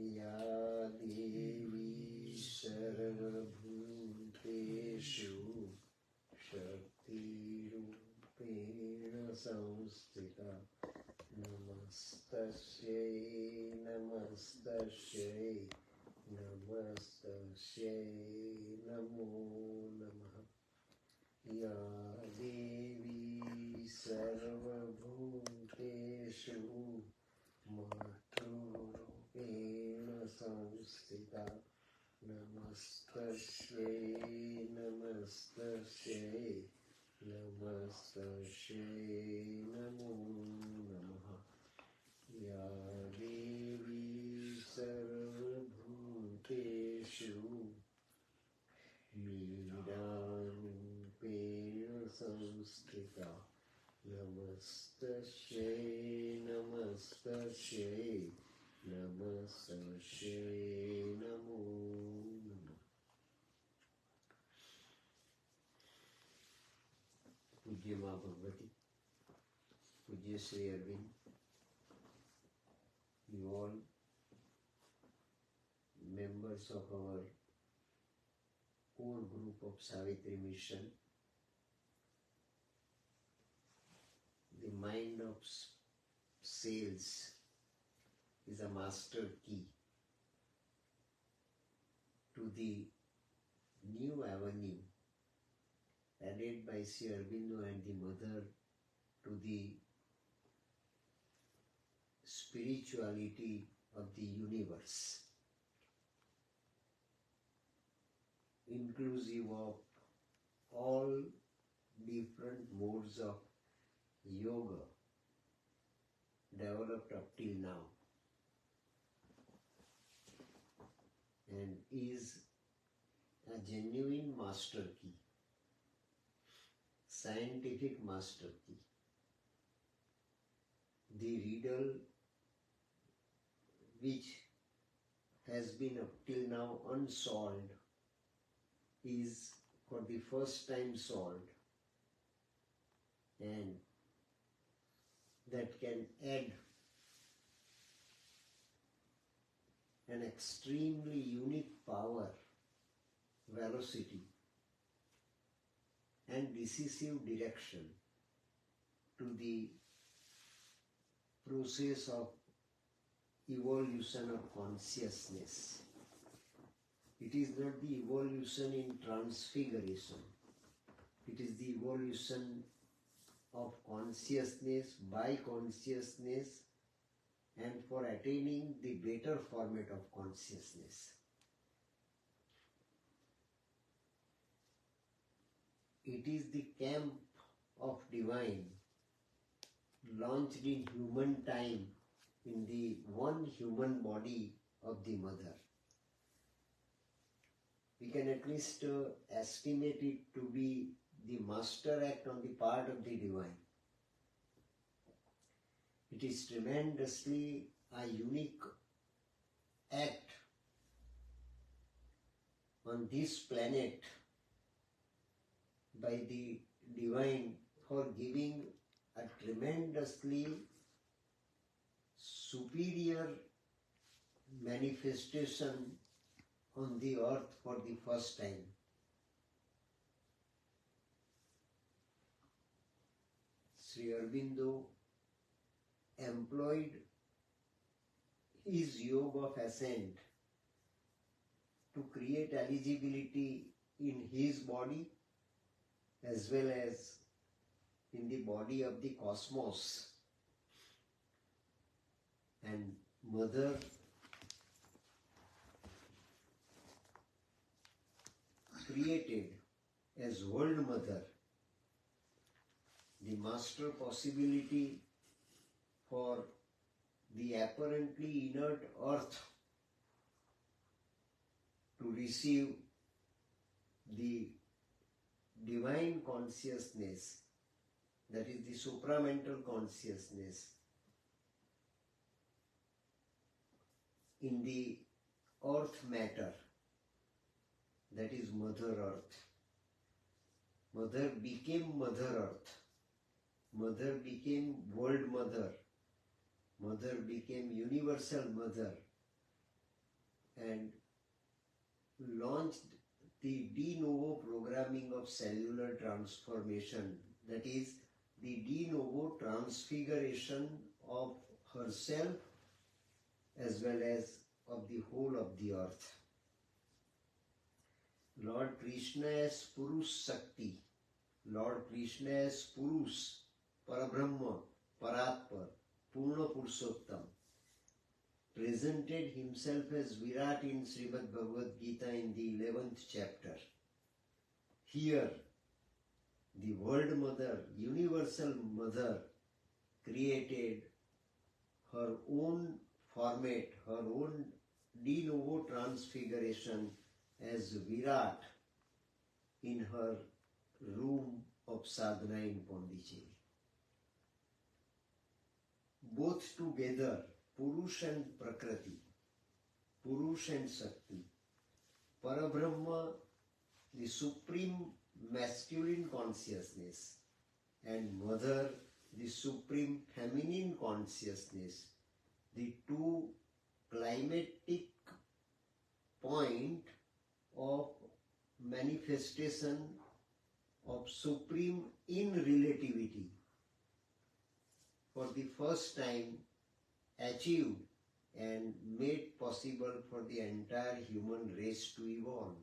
या देवी सर्वभूतेषु शक्तिरूपेण संस्थिता नमस्तस्यै नमस्तस्यै नमस्तस्यै नमो नमः या देवी सर्वभूतेषु मातृरूपेण संस्थिता नमस्तस्यै नमस्तस्यै नमस्तस्यै नमो नमः या देवी सर्वभूतेषु मीरारूपेण संस्थिता नमस्तस्यै नमस्तस्यै नमस्तस्यै नमो नमः। पूज्य माँ भगवती, पूज्य Shri Arvind, you all members of our core group of Savitri mission, the mind of sales is a master key to the new avenue added by Sri Aurobindo and the mother to the spirituality of the universe, inclusive of all different modes of yoga developed up till now, and is a genuine master key, scientific master key. The riddle which has been up till now unsolved is for the first time solved, and that can add an extremely unique power, velocity, and decisive direction to the process of evolution of consciousness. It is not the evolution in transfiguration. It is the evolution of consciousness by consciousness and for attaining the better format of consciousness. It is the camp of divine launched in human time in the one human body of the mother. We can at least estimate it to be the master act on the part of the divine. It is tremendously a unique act on this planet by the divine for giving a tremendously superior manifestation on the earth for the first time. Sri Aurobindo employed his yoga of ascent to create eligibility in his body as well as in the body of the cosmos, and mother created as world mother the master possibility for the apparently inert earth to receive the divine consciousness, that is the supramental consciousness, in the earth matter, that is Mother Earth. Mother became Mother Earth. Mother became World Mother. Mother became Universal Mother. and launched the de novo programming of cellular transformation, that is, the de novo transfiguration of herself as well as of the whole of the earth. Lord Krishna as Purush Shakti, Lord Krishna as Purush, Parabrahma, Paratpar, Purna Purushottam, presented himself as Virat in Srimad Bhagavad Gita in the 11th chapter. Here, the World Mother, Universal Mother, created her own format, her own de novo transfiguration as Virat in her room of sadhana in Pondicherry. Both together, Purush and Prakriti, Purush and Shakti, Parabrahma, the supreme masculine consciousness, and Mother, the supreme feminine consciousness, the two climatic point of manifestation of supreme in relativity, for the first time achieved and made possible for the entire human race to evolve.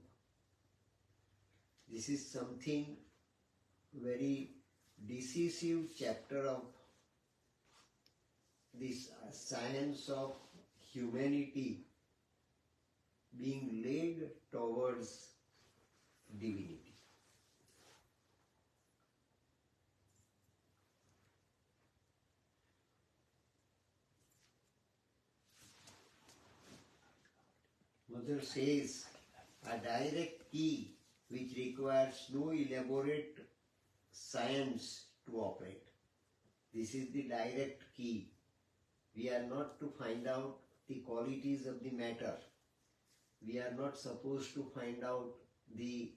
This is something very decisive chapter of this science of humanity being led towards divinity. Mother says, a direct key which requires no elaborate science to operate. This is the direct key. We are not to find out the qualities of the matter. We are not supposed to find out the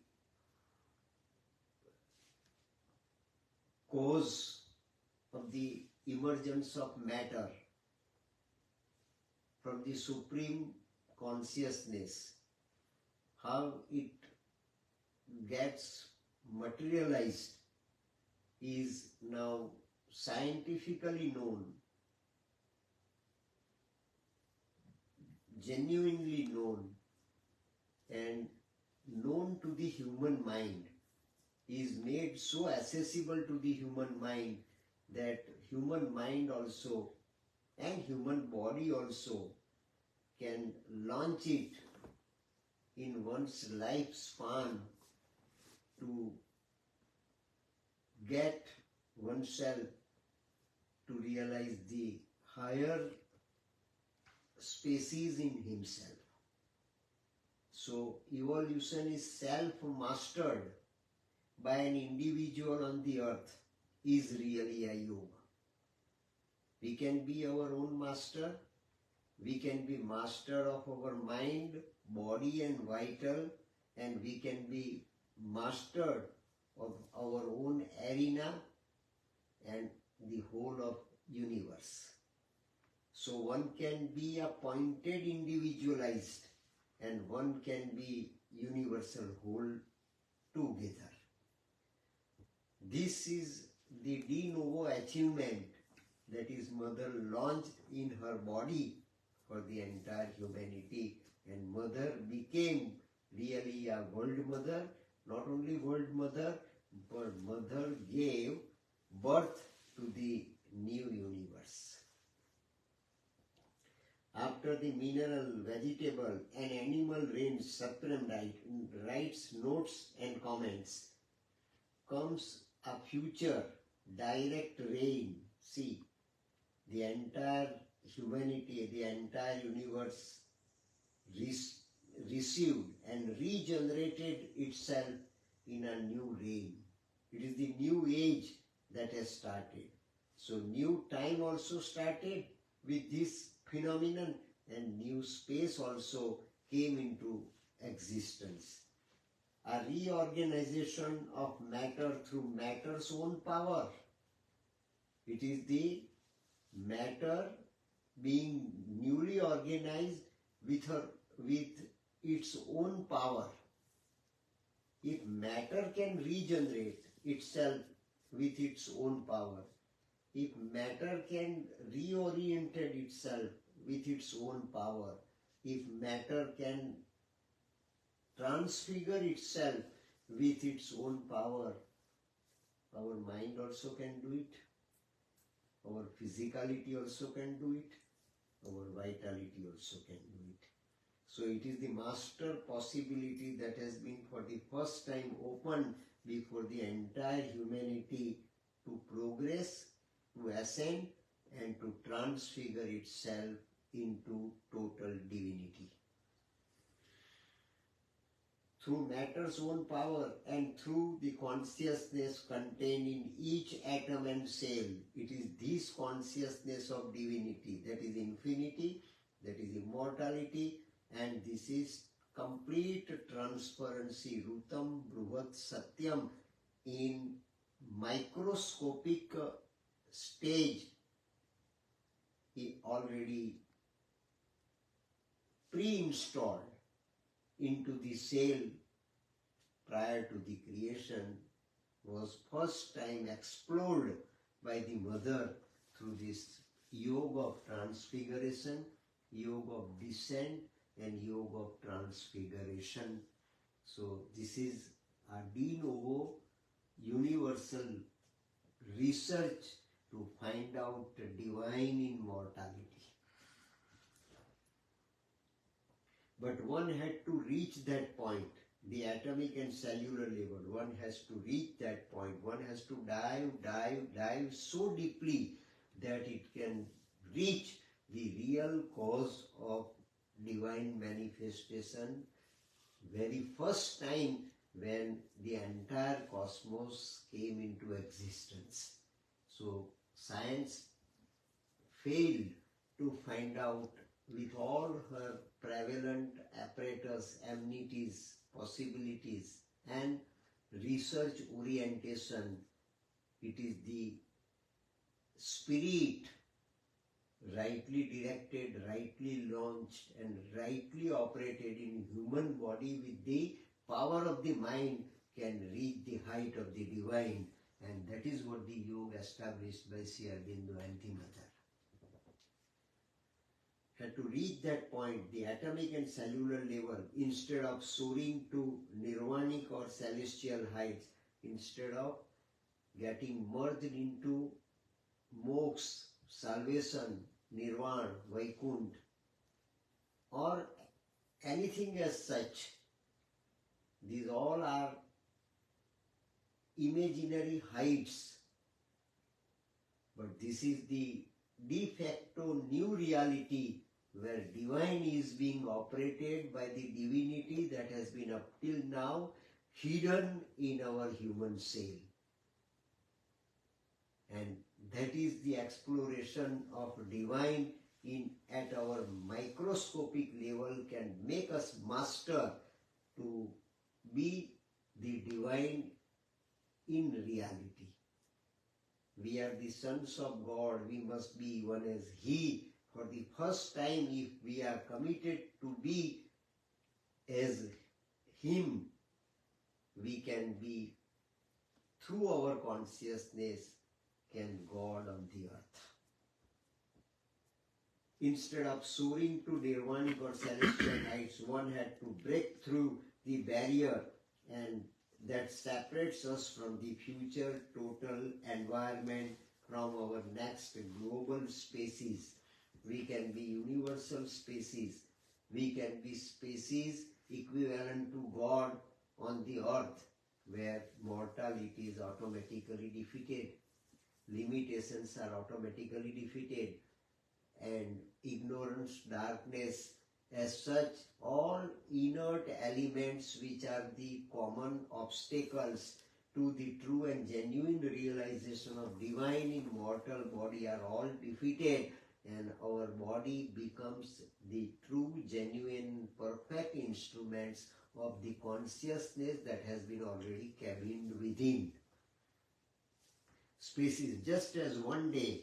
cause of the emergence of matter from the supreme consciousness, how it gets materialized is now scientifically known, genuinely known, and known to the human mind, is made so accessible to the human mind that human mind also and human body also can launch it in one's lifespan to get oneself to realize the higher species in himself. So evolution is self-mastered by an individual on the earth is really a yoga. We can be our own master. We can be master of our mind, body and vital, and we can be master of our own arena and the whole of universe. So one can be appointed individualized and one can be universal whole together. This is the de novo achievement that is Mother launched in her body for the entire humanity, and Mother became really a world mother. Not only world mother, but Mother gave birth to the new universe. After the mineral, vegetable and animal range, Satprem writes notes and comments, comes a future direct rain. See, the entire humanity, the entire universe received and regenerated itself in a new reign. It is the new age that has started. So new time also started with this phenomenon, and new space also came into existence. A reorganization of matter through matter's own power. It is the matter being newly organized with with its own power, if matter can regenerate itself with its own power, if matter can reorient itself with its own power, if matter can transfigure itself with its own power, our mind also can do it, our physicality also can do it, our vitality also can do it. So it is the master possibility that has been for the first time opened before the entire humanity to progress, to ascend, and to transfigure itself into total divinity. Through matter's own power and through the consciousness contained in each atom and cell, it is this consciousness of divinity, that is infinity, that is immortality, and this is complete transparency, Rutam Bruhat Satyam, in microscopic stage already pre-installed into the cell prior to the creation, was first time explored by the mother through this yoga of transfiguration, yoga of descent, and yoga of transfiguration. So this is a de novo universal research to find out divine immortality. But one had to reach that point, the atomic and cellular level. One has to reach that point. One has to dive so deeply that it can reach the real cause of divine manifestation, very first time when the entire cosmos came into existence. So science failed to find out, with all her prevalent apparatus, amenities, possibilities, and research orientation, it is the spirit rightly directed, rightly launched, and rightly operated in human body with the power of the mind can reach the height of the divine, and that is what the yoga established by Sri Aurobindo and the mother. Had to reach that point, the atomic and cellular level, instead of soaring to nirvanic or celestial heights, instead of getting merged into moksha, salvation, nirvana, vaikuntha, or anything as such, these all are imaginary heights. But this is the de facto new reality where divine is being operated by the divinity that has been up till now hidden in our human cell. And that is the exploration of divine at our microscopic level can make us master to be the divine in reality. We are the sons of God, we must be one as He. For the first time, if we are committed to be as Him, we can be, through our consciousness, can God on the earth. Instead of soaring to nirvanic or celestial heights, one had to break through the barrier and that separates us from the future total environment, from our next global species. We can be universal species. We can be species equivalent to God on the earth, where mortality is automatically defeated, limitations are automatically defeated, and ignorance, darkness, as such, all inert elements which are the common obstacles to the true and genuine realization of divine immortal body are all defeated, and our body becomes the true, genuine, perfect instruments of the consciousness that has been already cabined within. Species, just as one day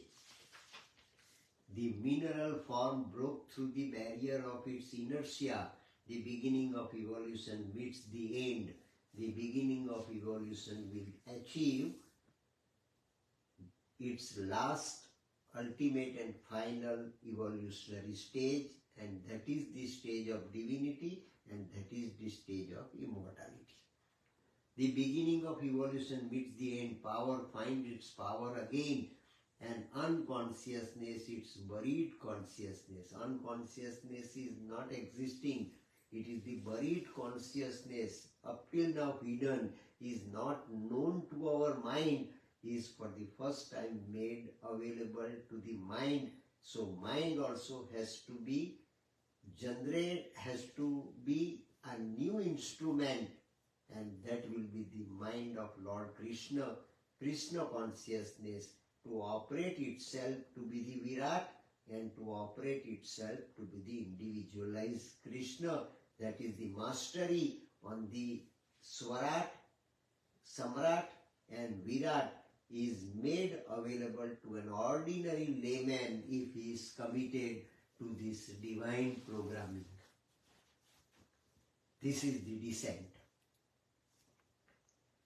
the mineral form broke through the barrier of its inertia The beginning of evolution meets the end. The beginning of evolution will achieve its last, ultimate and final evolutionary stage, and that is the stage of divinity, and that is the stage of immortality. The beginning of evolution meets the end. Power finds its power again, and unconsciousness its buried consciousness. Unconsciousness is not existing. It is the buried consciousness, up till now hidden, is not known to our mind, is for the first time made available to the mind. So mind also has to be has to be a new instrument, and that will be the mind of Lord Krishna, Krishna consciousness, to operate itself to be the Virat and to operate itself to be the individualized Krishna. That is the mastery on the Swarat, Samrat and Virat is made available to an ordinary layman if he is committed to this divine programming. This is the descent.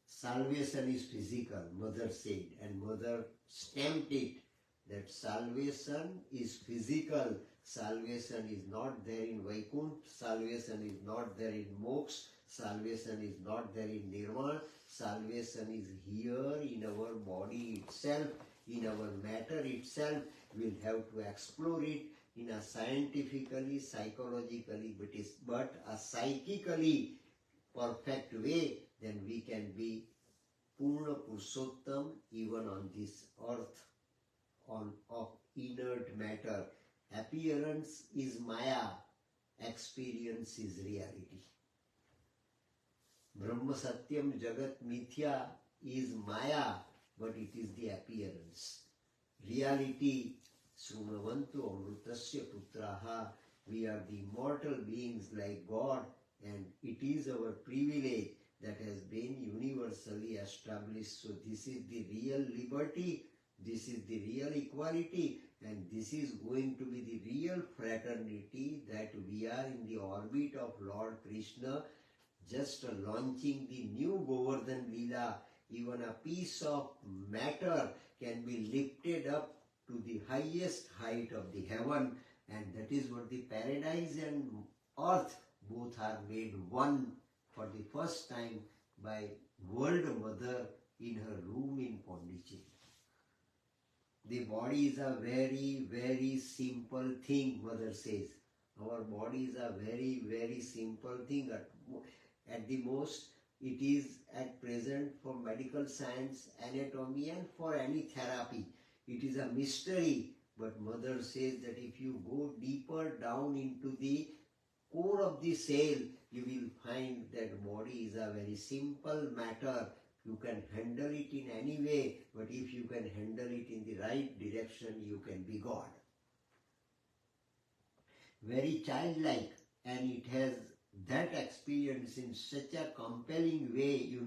Salvation is physical, Mother said, and Mother stamped it that salvation is physical. Salvation is not there in Vaikuntha, salvation is not there in Moksha, salvation is not there in Nirvana, salvation is here in our body itself, in our matter itself. We'll have to explore it in a scientifically, psychologically, but a psychically perfect way, then we can be Purna Purushottam even on this earth of inert matter. Appearance is Maya, experience is reality. Brahma Satyam Jagat Mithya is Maya, but it is the appearance. Reality, Srunavantu Amrutasya Putraha, we are the immortal beings like God, and it is our privilege that has been universally established. So this is the real liberty, this is the real equality, and this is going to be the real fraternity, that we are in the orbit of Lord Krishna, just launching the new Govardhan Leela. Even a piece of matter can be lifted up to the highest height of the heaven, and that is what the paradise and earth both are made one for the first time by World Mother in her room in Pondicherry. The body is a very, very simple thing, Mother says. Our body is a very, very simple thing. At the most, it is at present for medical science, anatomy, and for any therapy. It is a mystery, but Mother says that if you go deeper down into the core of the cell, you will find that body is a very simple matter. You can handle it in any way, but if you can handle it in the right direction, you can be God. Very childlike, and it has that experience in such a compelling way,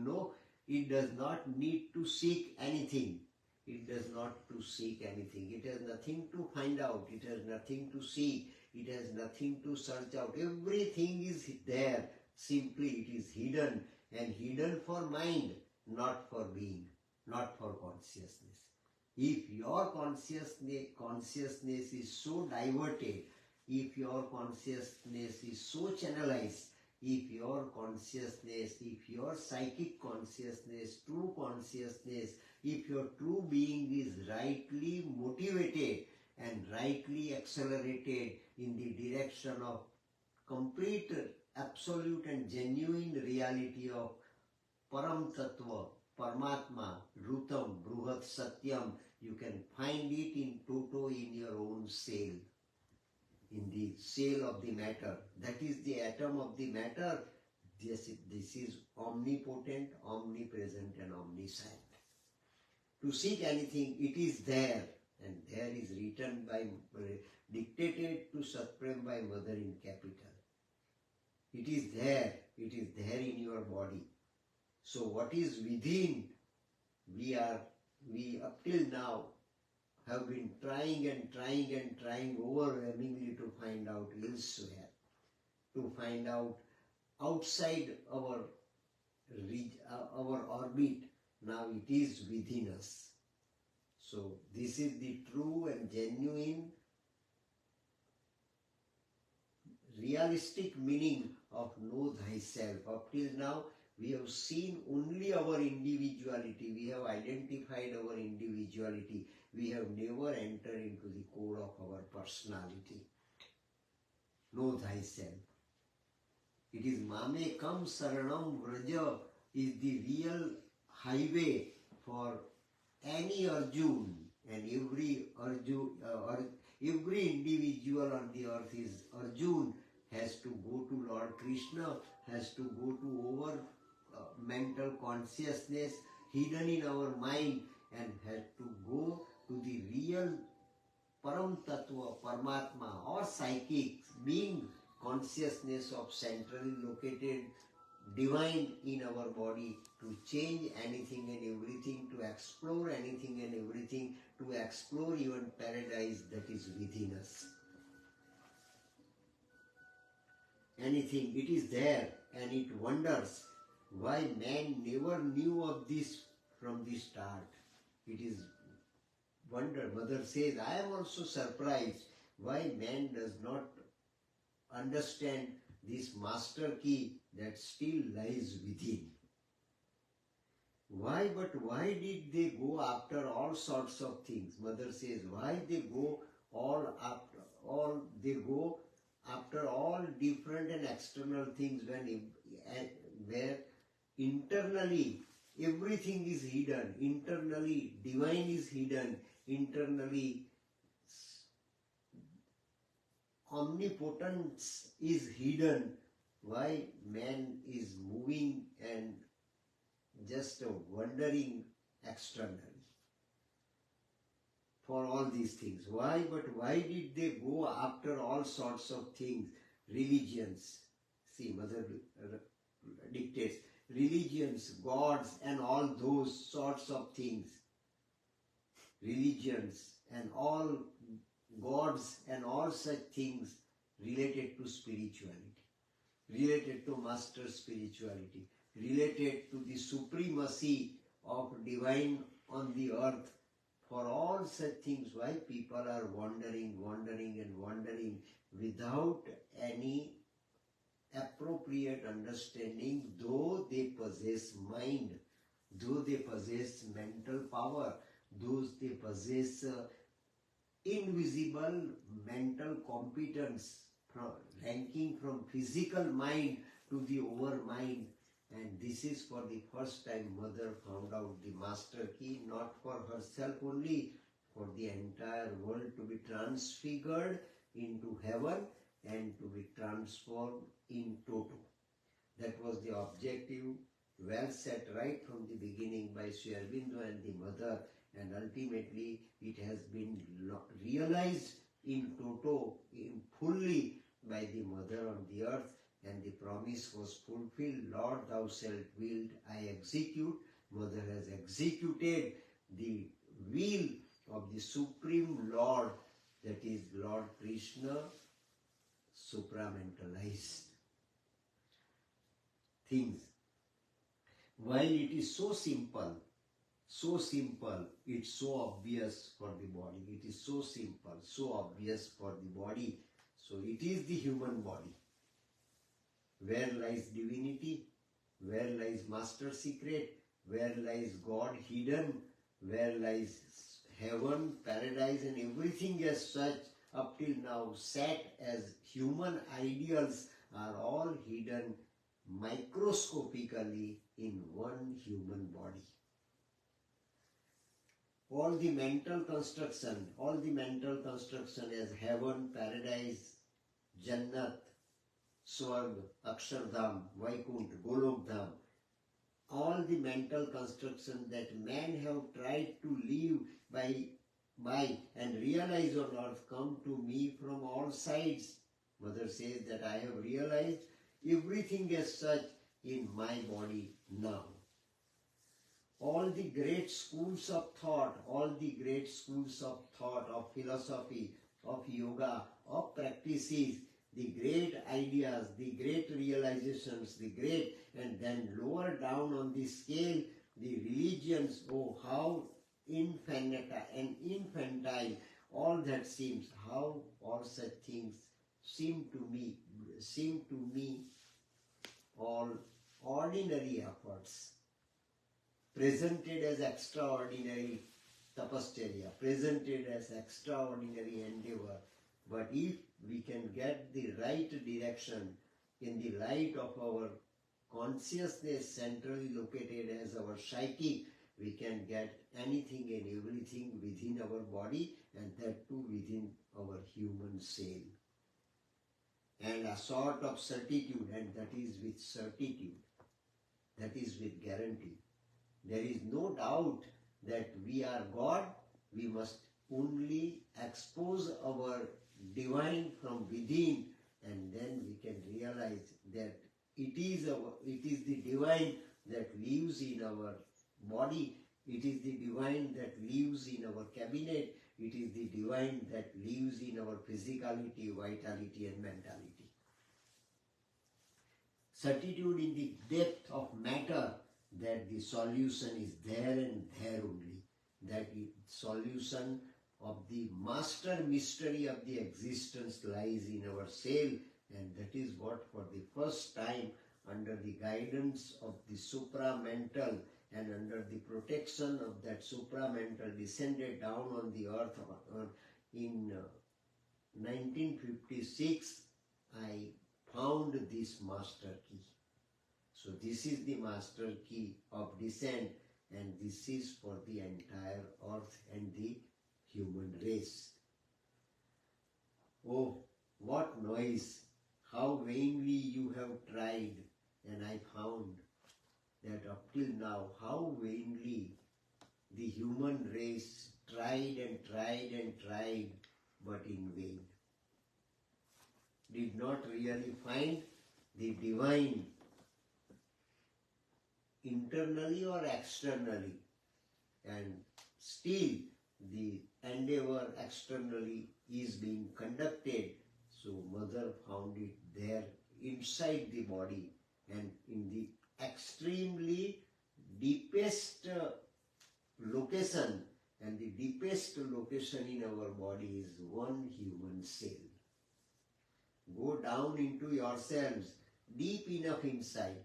it does not need to seek anything. It does not to seek anything. It has nothing to find out. It has nothing to seek. It has nothing to search out. Everything is there. Simply it is hidden, and hidden for mind, not for being, not for consciousness. If your consciousness is so diverted, if your consciousness is so channelized, if your consciousness, if your psychic consciousness, true consciousness, if your true being is rightly motivated and rightly accelerated in the direction of complete, absolute and genuine reality of Param Tattva, Paramatma, Rutam, Bruhat Satyam, you can find it in toto in your own cell, in the cell of the matter. That is the atom of the matter. This is omnipotent, omnipresent and omniscient. To seek anything, it is there, and there is written by, dictated to Satprem by Mother in capital. It is there in your body. So what is within, we up till now have been trying overwhelmingly to find out elsewhere. to find out outside our orbit. Now it is within us. So this is the true and genuine, realistic meaning of know thyself. Up till now, we have seen only our individuality. We have identified our individuality. We have never entered into the core of our personality. Know thyself. It is Mame Kam Saranam Vraja is the real highway for any Arjun, and every Arjun, every individual on the earth is Arjun, has to go to Lord Krishna, has to go to over mental consciousness hidden in our mind, and has to go to the real Param Tattva, Paramatma or psychic being, consciousness of centrally located divine in our body, to change anything and everything, to explore anything and everything, to explore even paradise that is within us. Anything, it is there, and it wonders why man never knew of this from the start. It is wonder. Mother says, I am also surprised why man does not understand this master key that still lies within. Why? But why did they go after all sorts of things? Mother says, why they go after all different and external things where internally everything is hidden, internally divine is hidden, internally omnipotence is hidden. Why man is moving and just wandering externally for all these things? Why? But why did they go after all sorts of things? Religions. See, Mother dictates. Religions, gods, and all those sorts of things. Religions and all gods and all such things related to spirituality, related to master spirituality, related to the supremacy of divine on the earth. For all such things, why people are wandering without any appropriate understanding, though they possess mind, though they possess mental power, though they possess invisible mental competence, ranking from physical mind to the over mind. And this is for the first time Mother found out the master key, not for herself only, for the entire world to be transfigured into heaven and to be transformed in toto. That was the objective, well set right from the beginning by Sri Aurobindo and the Mother, and ultimately it has been realized in toto, in fully by the Mother on the earth, and the promise was fulfilled. Lord, thou shalt willed, I execute. Mother has executed the will of the Supreme Lord, that is Lord Krishna, supramentalized things. While it is so simple, it's so obvious for the body. It is so simple, so obvious for the body. So it is the human body. Where lies divinity? Where lies master secret? Where lies God hidden? Where lies heaven, paradise, and everything as such up till now set as human ideals are all hidden microscopically in one human body. All the mental construction as heaven, paradise, Jannat, Swarg, Akshardham, Vaikunt, Golokdham, all the mental construction that man have tried to live by and realize on earth come to me from all sides. Mother says that I have realized everything as such in my body now. All the great schools of thought, of philosophy, of yoga, of practices, the great ideas, the great realizations, the great, and then lower down on the scale, the religions, oh, how infantile all that seems, how all such things seem to me all ordinary efforts, presented as extraordinary tapasya, presented as extraordinary endeavor. But if we can get the right direction in the light of our consciousness centrally located as our psyche, we can get anything and everything within our body, and that too within our human soul. And a sort of certitude, and that is with certitude, that is with guarantee. There is no doubt that we are God. We must only expose our divine from within, and then we can realize that it is the divine that lives in our body. It is the divine that lives in our cabinet. It is the divine that lives in our physicality, vitality, and mentality. Certitude in the depth of matter that the solution is there and there only. That the solution of the master mystery of the existence lies in our soul, and that is what for the first time, under the guidance of the supramental and under the protection of that supramental, descended down on the earth in 1956, I found this master key. So this is the master key of descent, and this is for the entire earth and the human race. Oh, what noise, how vainly you have tried, and I found that up till now, how vainly the human race tried and tried and tried, but in vain. Did not really find the divine internally or externally, and still the endeavor externally is being conducted. So mother found it there inside the body, and in the extremely deepest location, and the deepest location in our body is one human cell. Go down into yourselves, deep enough inside.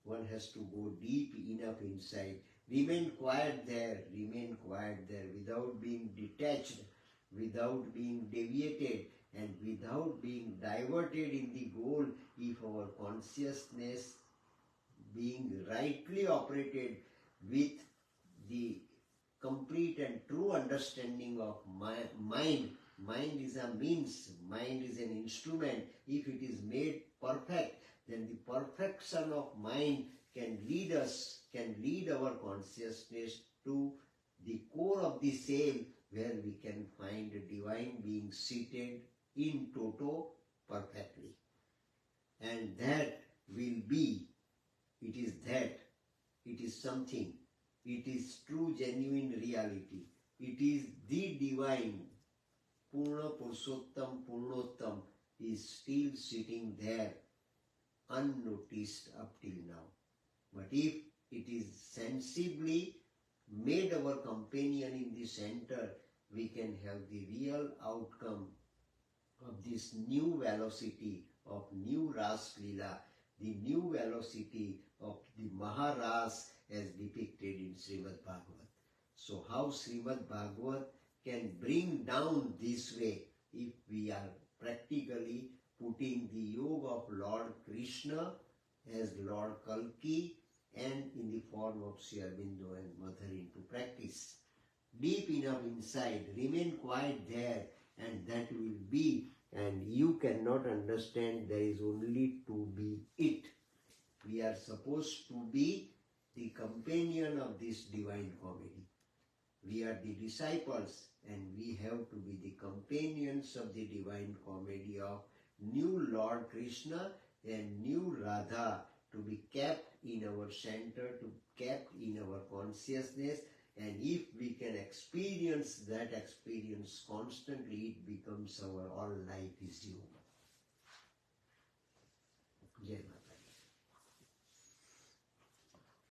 One has to go deep enough inside. Remain quiet there without being detached, without being deviated, and without being diverted in the goal. If our consciousness being rightly operated with the complete and true understanding of mind is a means, mind is an instrument. If it is made perfect, then the perfection of mind can lead our consciousness to the core of the self, where we can find a divine being seated in toto perfectly. And that will be, it is something, it is true genuine reality. It is the divine, Purna Purushottam Purnottam is still sitting there unnoticed up till now. But if it is sensibly made our companion in the center, we can have the real outcome of this new velocity of new Ras Leela, the new velocity of the Maharas as depicted in Srimad Bhagavat. So how Srimad Bhagavat can bring down this way if we are practically putting the yoga of Lord Krishna as Lord Kalki and in the form of Sri Aurobindo and Mother into practice. Deep enough inside, remain quiet there, and that will be, and you cannot understand, there is only to be it. We are supposed to be the companion of this divine comedy. We are the disciples, and we have to be the companions of the divine comedy of new Lord Krishna and new Radha, to be kept in our center, to kept in our consciousness. And if we can experience that experience constantly, it becomes our all life is yoga. Jai Mata.